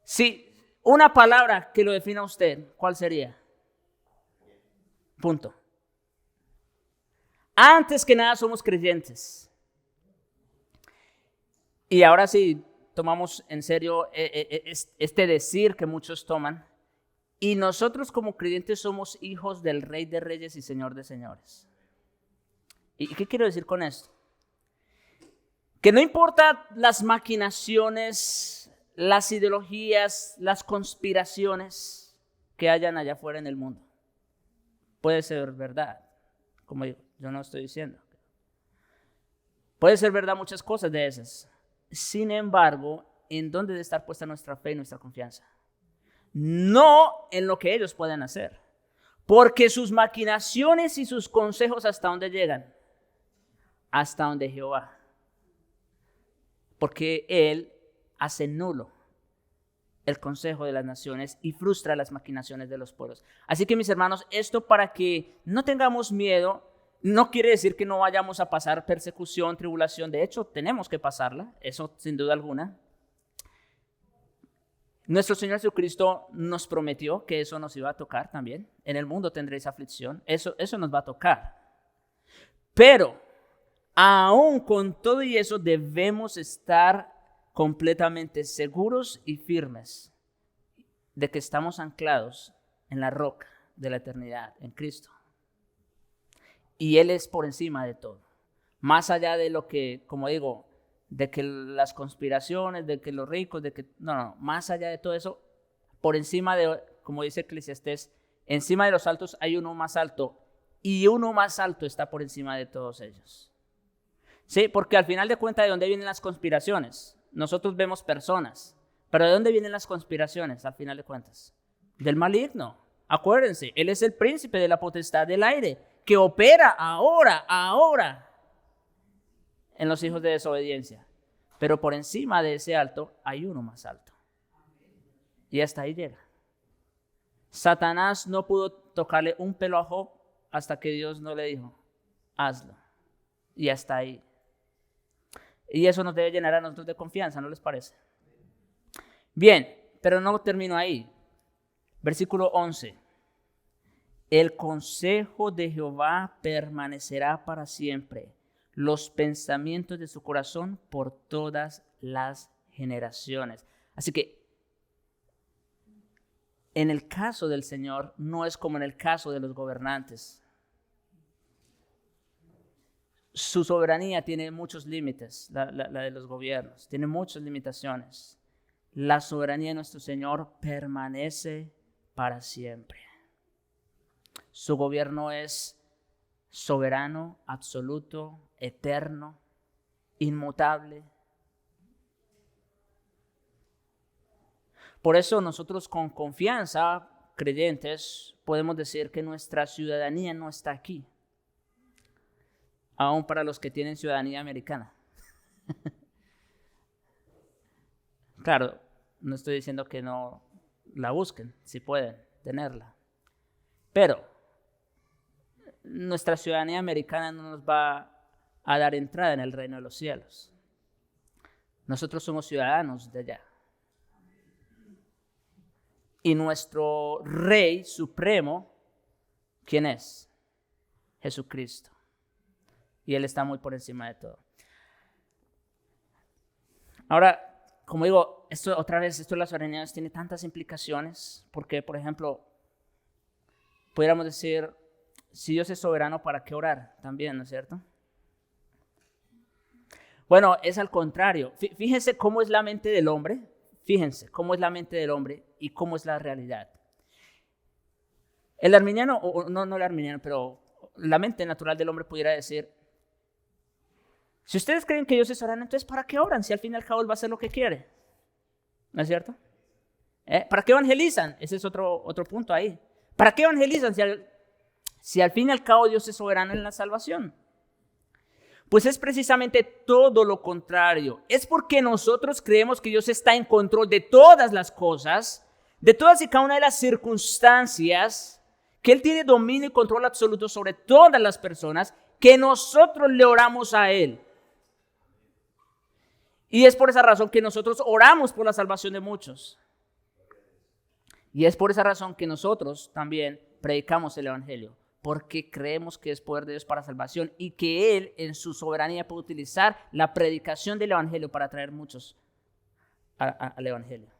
Si una palabra que lo defina a usted, ¿cuál sería? Punto. Antes que nada somos creyentes. Y ahora sí, tomamos en serio este decir que muchos toman. Y nosotros como creyentes somos hijos del Rey de Reyes y Señor de Señores. ¿Y qué quiero decir con esto? que no importa las maquinaciones, las ideologías, las conspiraciones que hayan allá afuera en el mundo. Puede ser verdad, como yo no estoy diciendo. Puede ser verdad muchas cosas de esas. Sin embargo, ¿en dónde debe estar puesta nuestra fe y nuestra confianza? No en lo que ellos pueden hacer. Porque sus maquinaciones y sus consejos, ¿hasta dónde llegan? Hasta donde Jehová. Porque Él hace nulo el consejo de las naciones y frustra las maquinaciones de los pueblos. Así que, mis hermanos, esto para que no tengamos miedo, no quiere decir que no vayamos a pasar persecución, tribulación. De hecho, tenemos que pasarla, eso sin duda alguna. Nuestro Señor Jesucristo nos prometió que eso nos iba a tocar también. En el mundo tendréis aflicción, eso nos va a tocar. Pero, aún con todo y eso, debemos estar completamente seguros y firmes de que estamos anclados en la roca de la eternidad, en Cristo. Y Él es por encima de todo. Más allá de lo que, como digo, de que las conspiraciones, de que los ricos, de que... No, más allá de todo eso, por encima de, como dice Eclesiastés, encima de los altos hay uno más alto, y uno más alto está por encima de todos ellos. Sí, porque al final de cuentas, ¿de dónde vienen las conspiraciones? Nosotros vemos personas, pero ¿de dónde vienen las conspiraciones al final de cuentas? Del maligno. Acuérdense, Él es el príncipe de la potestad del aire, que opera ahora en los hijos de desobediencia. Pero por encima de ese alto hay uno más alto. Y hasta ahí llega. Satanás no pudo tocarle un pelo a Job hasta que Dios no le dijo, hazlo. Y hasta ahí. Y eso nos debe llenar a nosotros de confianza, ¿no les parece? Bien, pero no termino ahí. Versículo 11. El consejo de Jehová permanecerá para siempre, los pensamientos de su corazón por todas las generaciones. Así que, en el caso del Señor, no es como en el caso de los gobernantes. Su soberanía tiene muchos límites, la de los gobiernos, tiene muchas limitaciones. La soberanía de nuestro Señor permanece para siempre. Su gobierno es soberano, absoluto, eterno, inmutable. Por eso nosotros con confianza, creyentes, podemos decir que nuestra ciudadanía no está aquí. Aún para los que tienen ciudadanía americana. Claro, no estoy diciendo que no la busquen, si pueden tenerla. Pero nuestra ciudadanía americana no nos va a dar entrada en el reino de los cielos. Nosotros somos ciudadanos de allá. Y nuestro Rey Supremo, ¿quién es? Jesucristo. Y Él está muy por encima de todo. Ahora, como digo, esto de la soberanía tiene tantas implicaciones, porque, por ejemplo, pudiéramos decir, si Dios es soberano, ¿para qué orar? También, ¿no es cierto? Bueno, es al contrario. Fíjense cómo es la mente del hombre. Fíjense cómo es la mente del hombre y cómo es la realidad. El arminiano, o no el arminiano, pero la mente natural del hombre pudiera decir, si ustedes creen que Dios es soberano, entonces ¿para qué oran? Si al fin y al cabo Él va a hacer lo que quiere. ¿No es cierto? ¿Para qué evangelizan? Ese es otro punto ahí. ¿Para qué evangelizan si al fin y al cabo Dios es soberano en la salvación? Pues es precisamente todo lo contrario. Es porque nosotros creemos que Dios está en control de todas las cosas, de todas y cada una de las circunstancias, que Él tiene dominio y control absoluto sobre todas las personas, que nosotros le oramos a Él. Y es por esa razón que nosotros oramos por la salvación de muchos. Y es por esa razón que nosotros también predicamos el Evangelio, porque creemos que es poder de Dios para salvación y que Él en su soberanía puede utilizar la predicación del Evangelio para atraer muchos al Evangelio.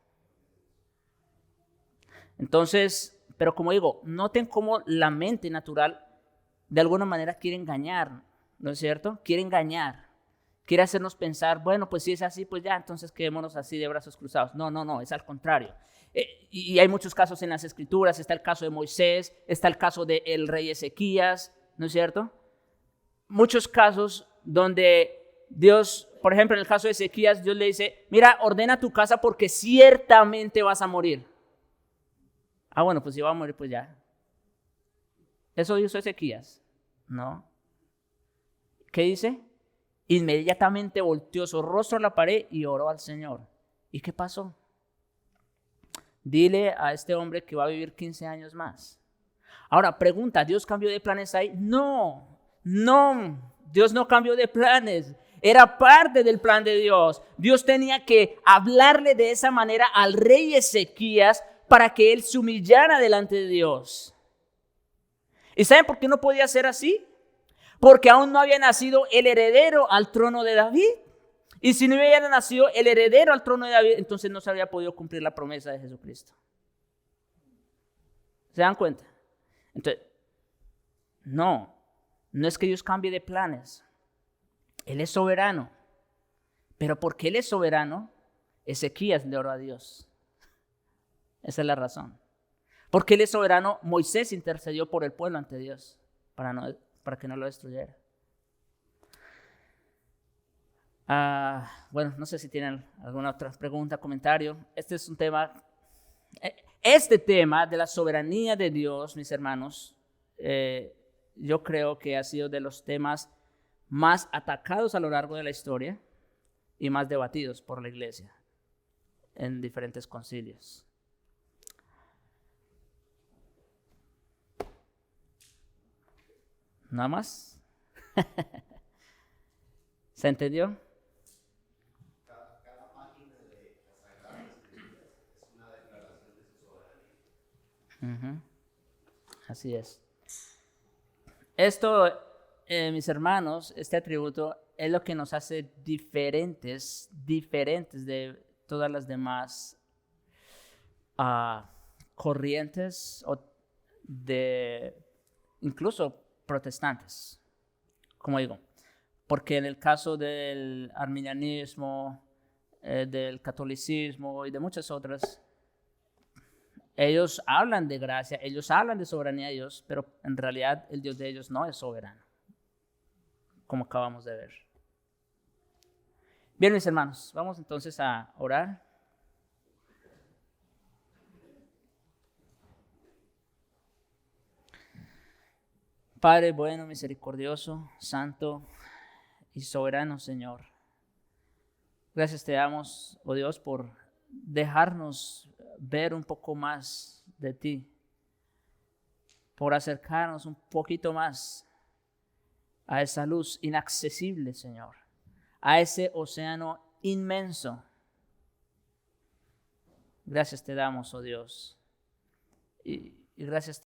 Entonces, pero como digo, noten cómo la mente natural de alguna manera quiere engañar, ¿no es cierto? Quiere engañar. quiere hacernos pensar, bueno, pues si es así, pues ya, entonces quedémonos así de brazos cruzados. No, es al contrario. Y hay muchos casos en las Escrituras, está el caso de Moisés, está el caso del rey Ezequías, ¿no es cierto? Muchos casos donde Dios, por ejemplo, en el caso de Ezequías, Dios le dice, mira, ordena tu casa porque ciertamente vas a morir. Ah, bueno, pues si va a morir, pues ya. ¿Eso hizo Ezequías? No. ¿Qué dice? Inmediatamente volteó su rostro a la pared y oró al Señor. ¿Y qué pasó? Dile a este hombre que va a vivir 15 años más. Ahora, pregunta, ¿Dios cambió de planes ahí? No, Dios no cambió de planes. Era parte del plan de Dios. Dios tenía que hablarle de esa manera al rey Ezequías para que él se humillara delante de Dios. ¿Y saben por qué no podía ser así? Porque aún no había nacido el heredero al trono de David. Y si no hubiera nacido el heredero al trono de David, entonces no se habría podido cumplir la promesa de Jesucristo. ¿Se dan cuenta? Entonces, no es que Dios cambie de planes. Él es soberano. Pero porque Él es soberano, Ezequías le oró a Dios. Esa es la razón. Porque Él es soberano, Moisés intercedió por el pueblo ante Dios para que no lo destruyera. Bueno, no sé si tienen alguna otra pregunta, comentario. Este es un tema. Este tema de la soberanía de Dios, mis hermanos, yo creo que ha sido de los temas más atacados a lo largo de la historia y más debatidos por la iglesia en diferentes concilios. ¿Nada más? ¿Se entendió? Cada página de las Sagradas Escrituras es una declaración de su soberanía. Así es. Esto, mis hermanos, este atributo es lo que nos hace diferentes de todas las demás corrientes o de incluso protestantes, como digo, porque en el caso del arminianismo, del catolicismo y de muchas otras, ellos hablan de gracia, ellos hablan de soberanía de Dios, pero en realidad el Dios de ellos no es soberano, como acabamos de ver. Bien, mis hermanos, vamos entonces a orar. Padre bueno, misericordioso, santo y soberano Señor, gracias te damos, oh Dios, por dejarnos ver un poco más de ti, por acercarnos un poquito más a esa luz inaccesible, Señor, a ese océano inmenso. Gracias te damos, oh Dios, y gracias